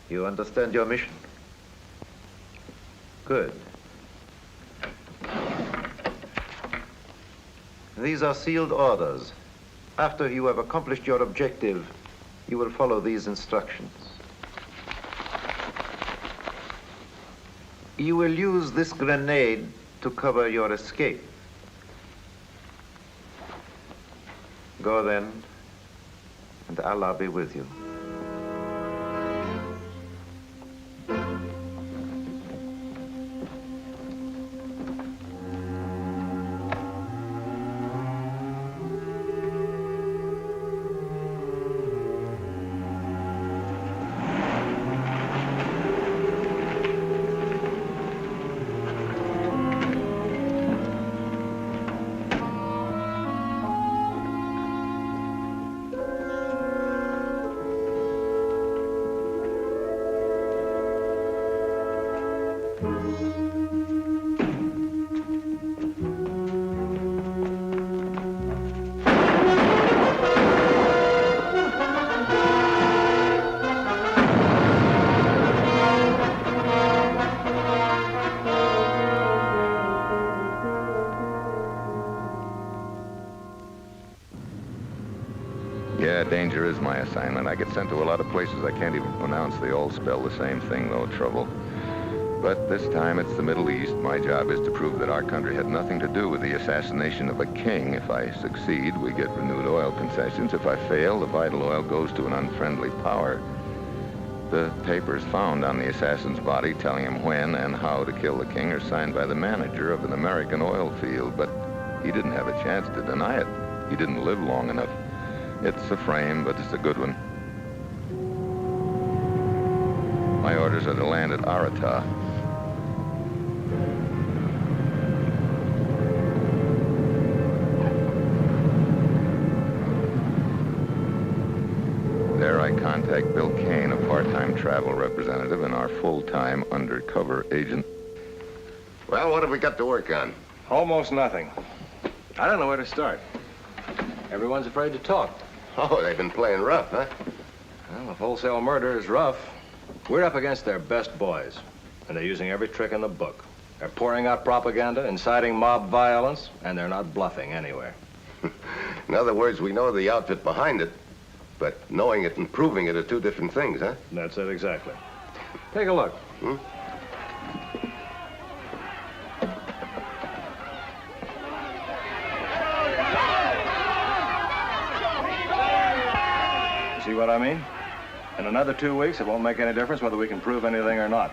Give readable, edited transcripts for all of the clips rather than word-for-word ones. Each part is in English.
You understand your mission? Good. These are sealed orders. After you have accomplished your objective, you will follow these instructions. You will use this grenade to cover your escape. Go then, and Allah be with you. Yeah, danger is my assignment. I get sent to a lot of places I can't even pronounce. They all spell the same thing, though, trouble. But this time it's the Middle East. My job is to prove that our country had nothing to do with the assassination of a king. If I succeed, we get renewed oil concessions. If I fail, the vital oil goes to an unfriendly power. The papers found on the assassin's body telling him when and how to kill the king are signed by the manager of an American oil field, but he didn't have a chance to deny it. He didn't live long enough. It's a frame, but it's a good one. My orders are to land at Arata. There I contact Bill Kane, a part-time travel representative and our full-time undercover agent. Well, what have we got to work on? Almost nothing. I don't know where to start. Everyone's afraid to talk. Oh, they've been playing rough, huh? Well, if wholesale murder is rough, we're up against their best boys. And they're using every trick in the book. They're pouring out propaganda, inciting mob violence, and they're not bluffing anywhere. In other words, we know the outfit behind it, but knowing it and proving it are two different things, huh? That's it, exactly. Take a look. Hmm? See what I mean? In another 2 weeks, it won't make any difference whether we can prove anything or not.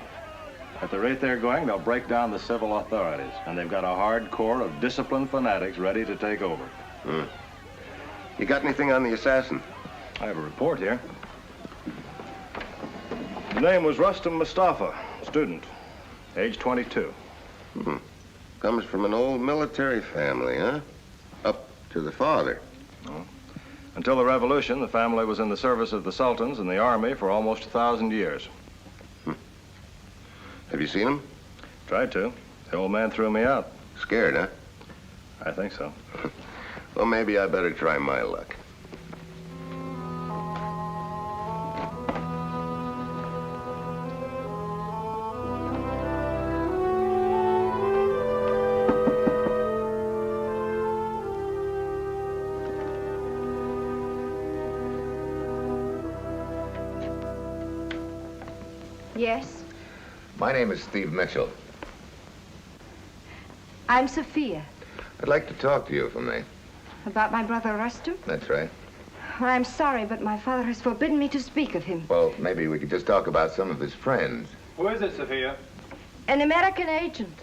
At the rate they're going, they'll break down the civil authorities, and they've got a hard core of disciplined fanatics ready to take over. Hmm. You got anything on the assassin? I have a report here. The name was Rustam Mustafa, student, age 22. Hmm. Comes from an old military family, huh? Up to the father. Oh. Until the revolution, the family was in the service of the sultans and the army for almost 1,000 years. Have you seen him? Tried to. The old man threw me out. Scared, huh? I think so. Well, maybe I better try my luck. Yes? My name is Steve Mitchell. I'm Sophia. I'd like to talk to you if I may. About my brother Rustam? That's right. I'm sorry, but my father has forbidden me to speak of him. Well, maybe we could just talk about some of his friends. Who is it, Sophia? An American agent.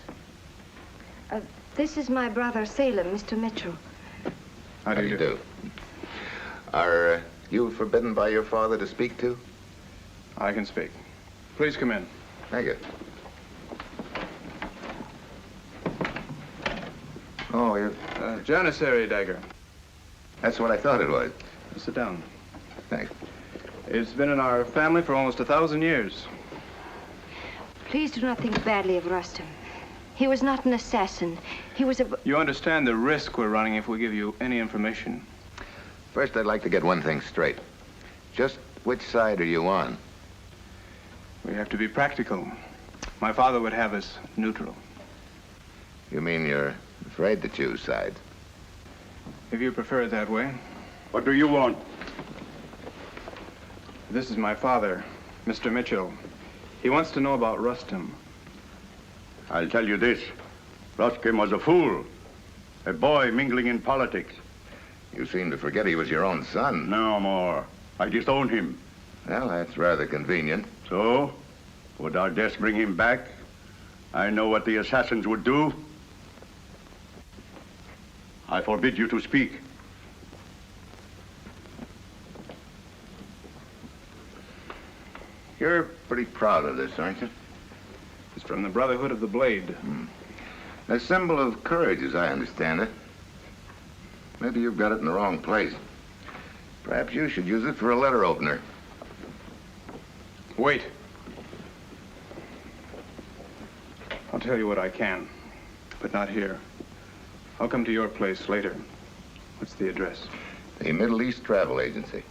This is my brother, Salem, Mr. Mitchell. How do you do? Are you forbidden by your father to speak to? I can speak. Please come in. Thank you. Oh, you're... Janissary dagger. That's what I thought it was. Sit down. Thanks. It's been in our family for almost 1,000 years. Please do not think badly of Rustem. He was not an assassin. He was a... You understand the risk we're running if we give you any information. First, I'd like to get one thing straight. Just which side are you on? We have to be practical. My father would have us neutral. You mean you're afraid to choose sides? If you prefer it that way. What do you want? This is my father, Mr. Mitchell. He wants to know about Rustem. I'll tell you this. Ruskin was a fool. A boy mingling in politics. You seem to forget he was your own son. No more. I disown him. Well, that's rather convenient. So, would our death bring him back? I know what the assassins would do. I forbid you to speak. You're pretty proud of this, aren't you? It's from the Brotherhood of the Blade. A symbol of courage, as I understand it. Maybe you've got it in the wrong place. Perhaps you should use it for a letter opener. Wait. I'll tell you what I can, but not here. I'll come to your place later. What's the address? The Middle East Travel Agency.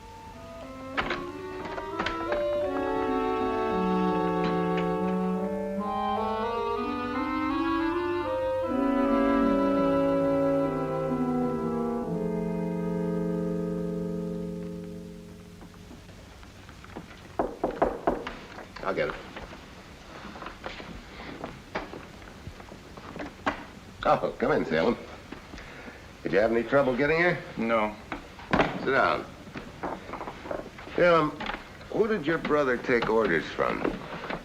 I'll get it. Oh, come in, Salem. Did you have any trouble getting here? No. Sit down. Salem, who did your brother take orders from?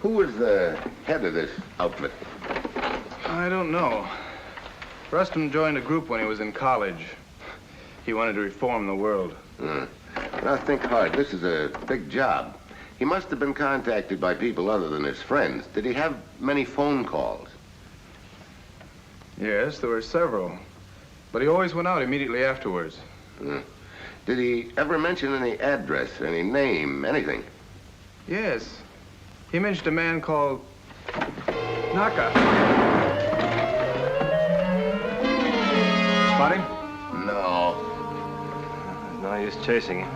Who was the head of this outfit? I don't know. Rustem joined a group when he was in college. He wanted to reform the world. Now, think hard. This is a big job. He must have been contacted by people other than his friends. Did he have many phone calls? Yes, there were several. But he always went out immediately afterwards. Did he ever mention any address, any name, anything? Yes. He mentioned a man called Naka. Spot him? No. There's no use chasing him.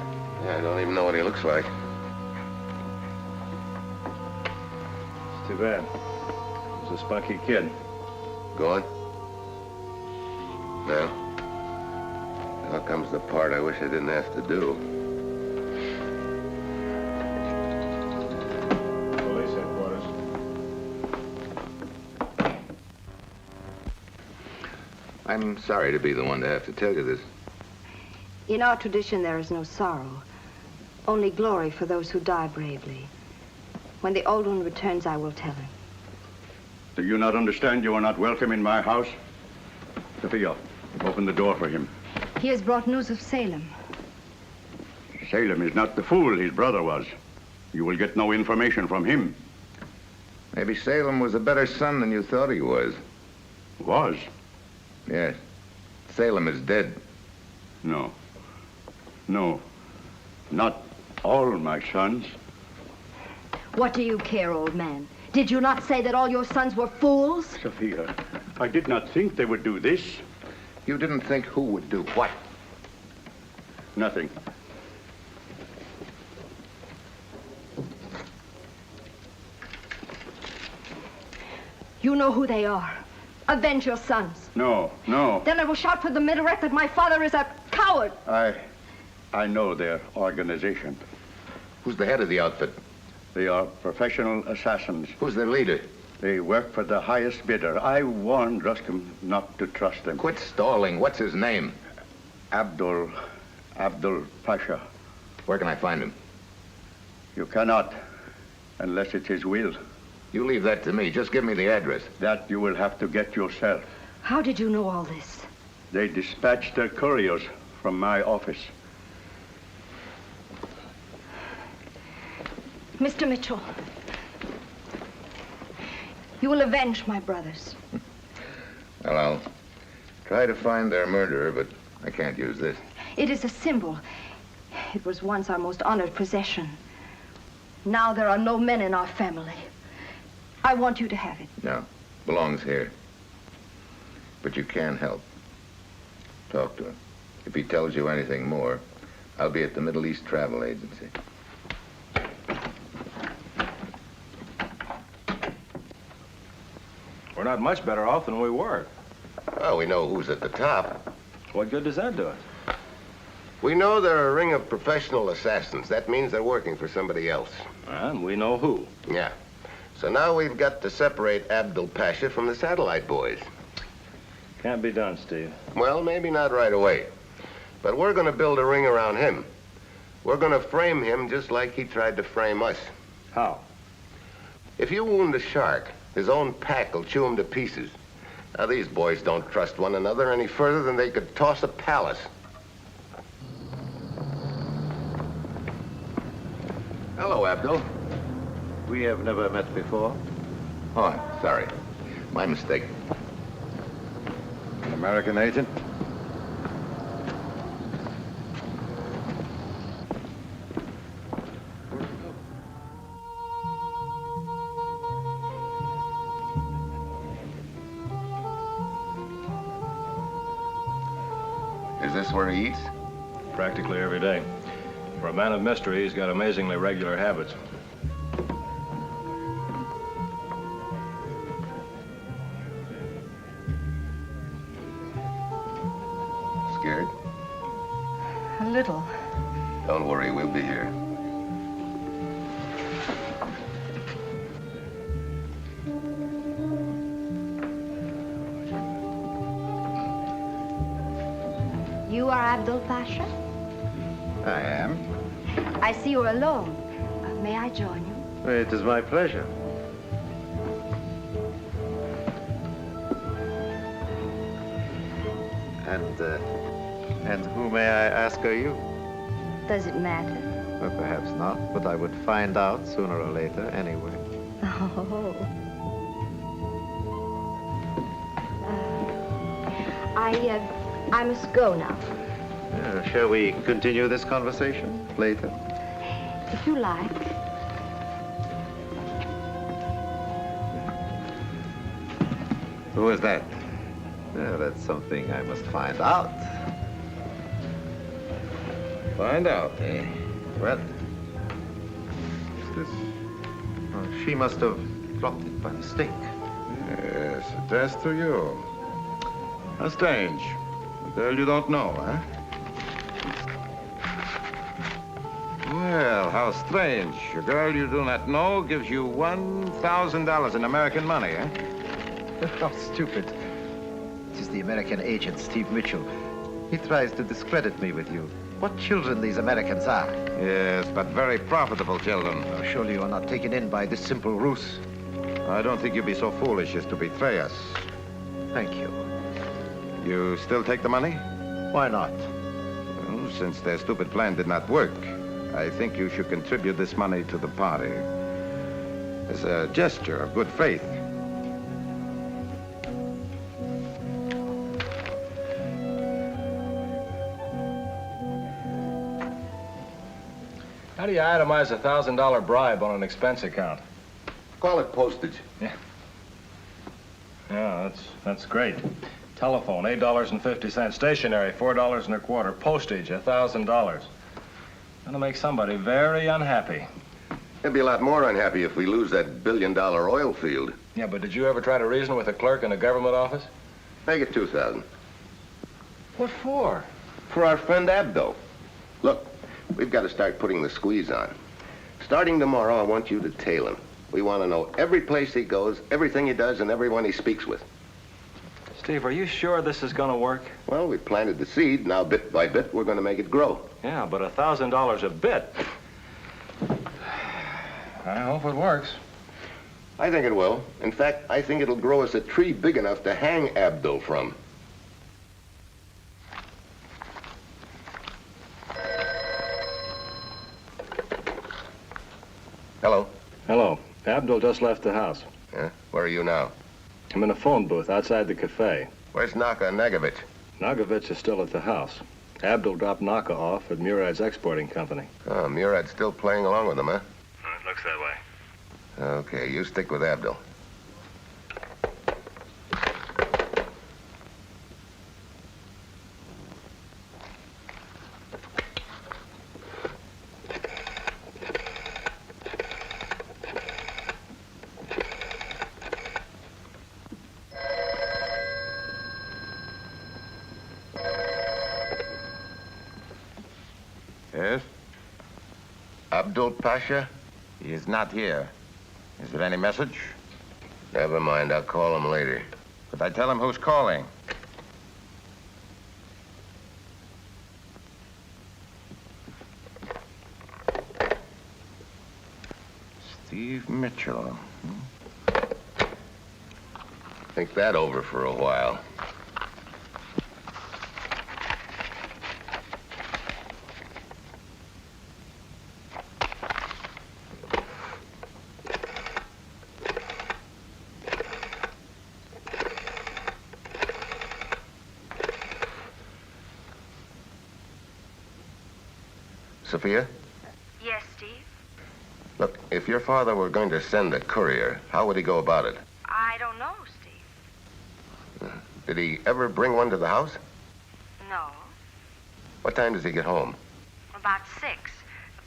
Yeah, I don't even know what he looks like. It's too bad. He's a spunky kid. Go on. Well, now comes the part I wish I didn't have to do. Police headquarters. I'm sorry to be the one to have to tell you this. In our tradition, there is no sorrow. Only glory for those who die bravely. When the old one returns, I will tell him. Do you not understand you are not welcome in my house? Sophia, open the door for him. He has brought news of Salem. Salem is not the fool his brother was. You will get no information from him. Maybe Salem was a better son than you thought he was. Was? Yes. Salem is dead. No. No. Not all my sons. What do you care, old man? Did you not say that all your sons were fools? Sophia, I did not think they would do this. You didn't think who would do what? Nothing. You know who they are. Avenge your sons. No, no. Then I will shout for the minaret that my father is a coward. I know their organization. Who's the head of the outfit? They are professional assassins. Who's their leader? They work for the highest bidder. I warned Ruskin not to trust them. Quit stalling. What's his name? Abdul Abdul Pasha. Where can I find him? You cannot, unless it's his will. You leave that to me. Just give me the address. That you will have to get yourself. How did you know all this? They dispatched their couriers from my office. Mr. Mitchell, you will avenge my brothers. Well, I'll try to find their murderer, but I can't use this. It is a symbol. It was once our most honored possession. Now there are no men in our family. I want you to have it. No, belongs here. But you can help. Talk to him. If he tells you anything more, I'll be at the Middle East Travel Agency. We're not much better off than we were. Well, we know who's at the top. What good does that do us? We know they're a ring of professional assassins. That means they're working for somebody else. And we know who. Yeah. So now we've got to separate Abdul Pasha from the satellite boys. Can't be done, Steve. Well, maybe not right away. But we're going to build a ring around him. We're going to frame him just like he tried to frame us. How? If you wound a shark, his own pack will chew him to pieces. Now, these boys don't trust one another any further than they could toss a palace. Hello, Abdul. We have never met before. Oh, I'm sorry. My mistake. An American agent? Is this where he eats? Practically every day. For a man of mystery, he's got amazingly regular habits. Scared? A little. Don't worry, we'll be here. You are Abdul Pasha? I am. I see you're alone. May I join you? It is my pleasure. And who, may I ask, are you? Does it matter? Well, perhaps not, but I would find out sooner or later anyway. Oh. I must go now. Shall we continue this conversation later? If you like. Who is that? That's something I must find out. Find out, eh? Well, what's this? Oh, she must have dropped it by mistake. Yes, addressed to you. How strange. A girl you don't know, huh? Well, how strange. A girl you do not know gives you $1,000 in American money, eh? How stupid. It is the American agent, Steve Mitchell. He tries to discredit me with you. What children these Americans are. Yes, but very profitable children. Oh, surely you are not taken in by this simple ruse. I don't think you'd be so foolish as to betray us. Thank you. You still take the money? Why not? Well, since their stupid plan did not work, I think you should contribute this money to the party as a gesture of good faith. How do you itemize a $1,000 bribe on an expense account? Call it postage. Yeah, that's great. Telephone, $8.50. Stationery, $4.25. Postage, $1,000. Gonna make somebody very unhappy. They'd be a lot more unhappy if we lose that billion-dollar oil field. Yeah, but did you ever try to reason with a clerk in a government office? Make it 2,000. What for? For our friend Abdo. Look, we've got to start putting the squeeze on. Starting tomorrow, I want you to tail him. We want to know every place he goes, everything he does, and everyone he speaks with. Steve, are you sure this is going to work? Well, we planted the seed. Now, bit by bit, we're going to make it grow. Yeah, but $1,000 a bit. I hope it works. I think it will. In fact, I think it'll grow us a tree big enough to hang Abdul from. Hello. Hello. Abdul just left the house. Yeah? Where are you now? I'm in a phone booth outside the cafe. Where's Naka Nagovich? Nagovich is still at the house. Abdul dropped Naka off at Murad's exporting company. Oh, Murad's still playing along with him, huh? It looks that way. Okay, you stick with Abdul. Yes? Abdul Pasha? He is not here. Is there any message? Never mind, I'll call him later. Could I tell him who's calling? Steve Mitchell. Think that over for a while. Sophia? Yes, Steve? Look, if your father were going to send a courier, how would he go about it? I don't know, Steve. Did he ever bring one to the house? No. What time does he get home? About 6.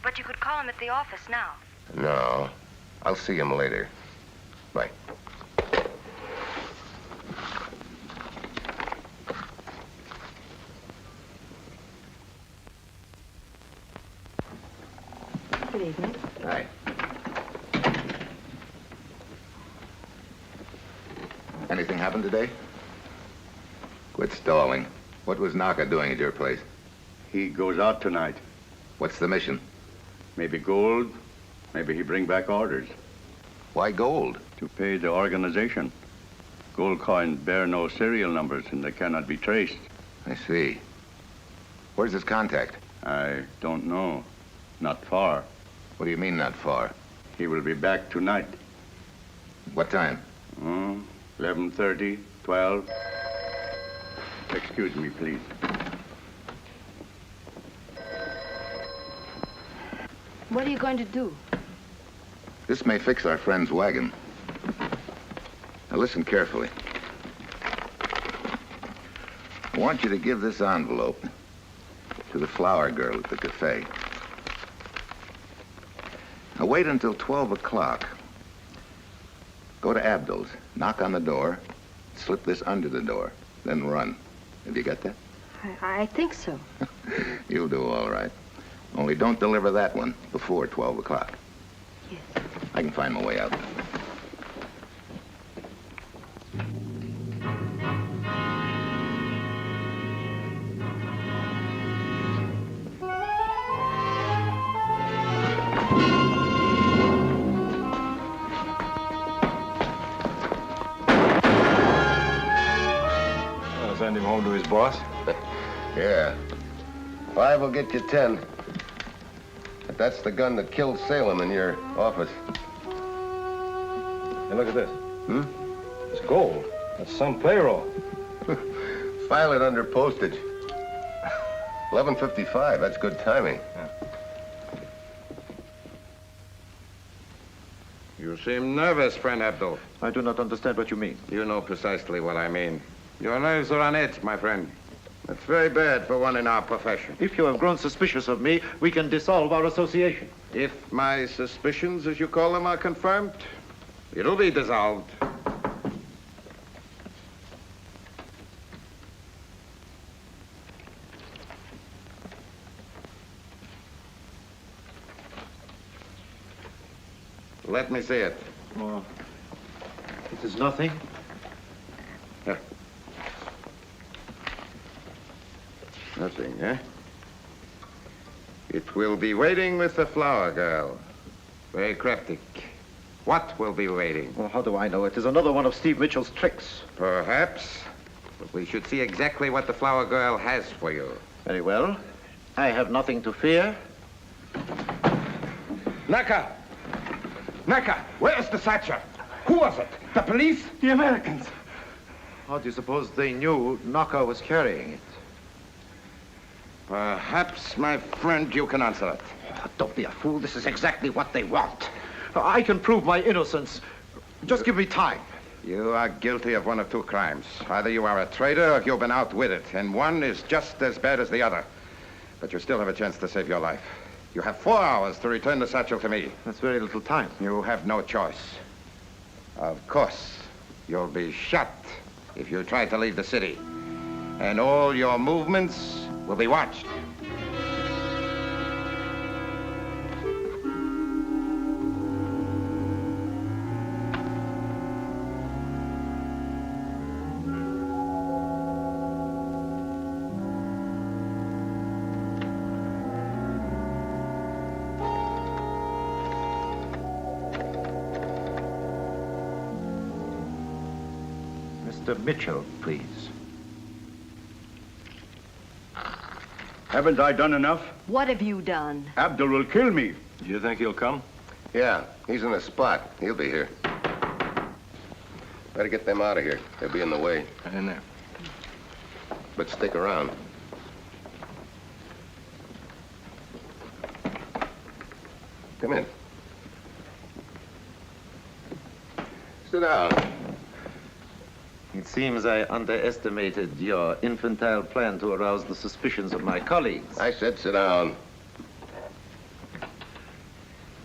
But you could call him at the office now. No. I'll see him later. Bye. Good evening. Hi. Anything happened today? Quit stalling. What was Naka doing at your place? He goes out tonight. What's the mission? Maybe gold, maybe he bring back orders. Why gold? To pay the organization. Gold coins bear no serial numbers and they cannot be traced. I see. Where's his contact? I don't know. Not far. What do you mean, not far? He will be back tonight. What time? 11:30, 12. Excuse me, please. What are you going to do? This may fix our friend's wagon. Now listen carefully. I want you to give this envelope to the flower girl at the cafe. Now wait until 12 o'clock. Go to Abdul's, knock on the door, slip this under the door, then run. Have you got that? I think so. You'll do all right. Only don't deliver that one before 12 o'clock. Yes. I can find my way out. Send him home to his boss? Yeah. 5 will get you 10. But that's the gun that killed Salem in your office. Hey, look at this. It's gold. That's some payroll. File it under postage. 11:55, that's good timing. You seem nervous, friend Abdul. I do not understand what you mean. You know precisely what I mean. Your nerves are on edge, my friend. That's very bad for one in our profession. If you have grown suspicious of me, we can dissolve our association. If my suspicions, as you call them, are confirmed, it'll be dissolved. Let me see it. Oh, it is nothing. Here. Nothing, eh? It will be waiting with the flower girl. Very cryptic. What will be waiting? Well, how do I know? It is another one of Steve Mitchell's tricks. Perhaps. But we should see exactly what the flower girl has for you. Very well. I have nothing to fear. Naka! Naka! Where's the satchel? Who was it? The police? The Americans. How do you suppose they knew Naka was carrying it? Perhaps, my friend, you can answer it. Oh, don't be a fool. This is exactly what they want. I can prove my innocence. Just give me time. You are guilty of one of two crimes. Either you are a traitor or you've been outwitted, and one is just as bad as the other. But you still have a chance to save your life. You have 4 hours to return the satchel to me. That's very little time. You have no choice. Of course, you'll be shot if you try to leave the city. And all your movements will be watched. Mr. Mitchell, please. Haven't I done enough? What have you done? Abdul will kill me. Do you think he'll come? Yeah, he's in a spot. He'll be here. Better get them out of here. They'll be in the way. Right in there. But stick around. Come in. Sit down. It seems I underestimated your infantile plan to arouse the suspicions of my colleagues. I said sit down.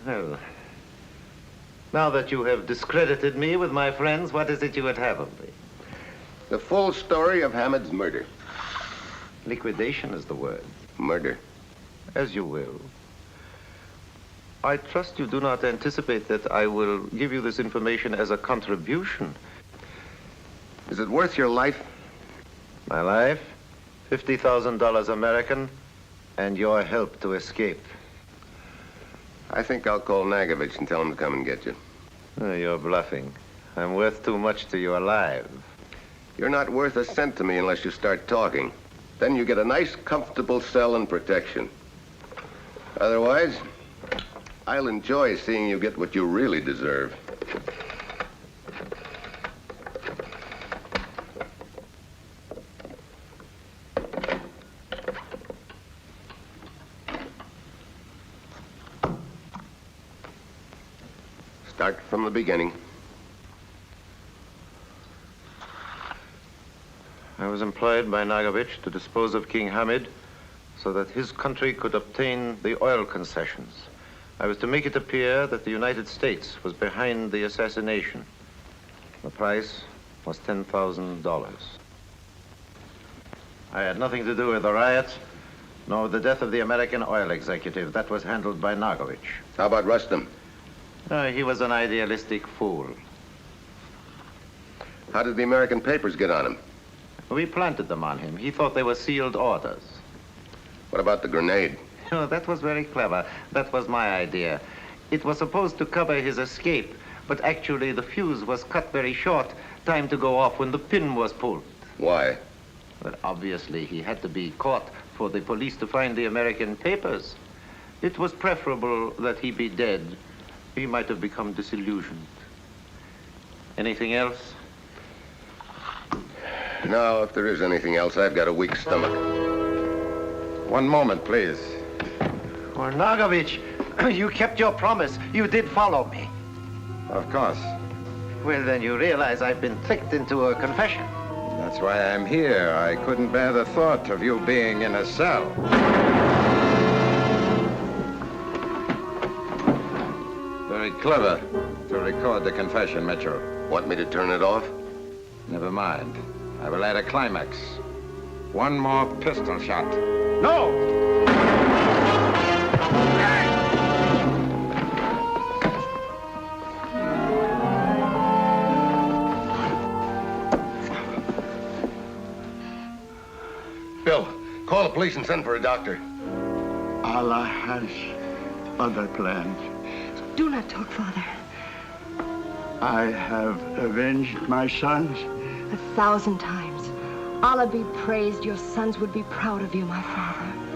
Well, now that you have discredited me with my friends, what is it you would have of me? The full story of Hamid's murder. Liquidation is the word. Murder. As you will. I trust you do not anticipate that I will give you this information as a contribution. Is it worth your life? My life, $50,000 American, and your help to escape. I think I'll call Nagovich and tell him to come and get you. Oh, you're bluffing. I'm worth too much to you alive. You're not worth a cent to me unless you start talking. Then you get a nice, comfortable cell and protection. Otherwise, I'll enjoy seeing you get what you really deserve. Start from the beginning. I was employed by Nagovich to dispose of King Hamid so that his country could obtain the oil concessions. I was to make it appear that the United States was behind the assassination. The price was $10,000. I had nothing to do with the riot, nor with the death of the American oil executive. That was handled by Nagovich. How about Rustam? He was an idealistic fool. How did the American papers get on him? We planted them on him. He thought they were sealed orders. What about the grenade? Oh, that was very clever. That was my idea. It was supposed to cover his escape, but actually the fuse was cut very short. Time to go off when the pin was pulled. Why? Well, obviously he had to be caught for the police to find the American papers. It was preferable that he be dead. He might have become disillusioned. Anything else? No, if there is anything else, I've got a weak stomach. One moment, please. Well, Nagovich, you kept your promise. You did follow me. Of course. Well, then you realize I've been tricked into a confession. That's why I'm here. I couldn't bear the thought of you being in a cell. Very clever to record the confession, Mitchell. Want me to turn it off? Never mind. I will add a climax. One more pistol shot. No! Bill, call the police. police and send for a doctor. Allah has other plans. Do not talk, Father. I have avenged my sons. 1,000 times. Allah be praised, your sons would be proud of you, my father.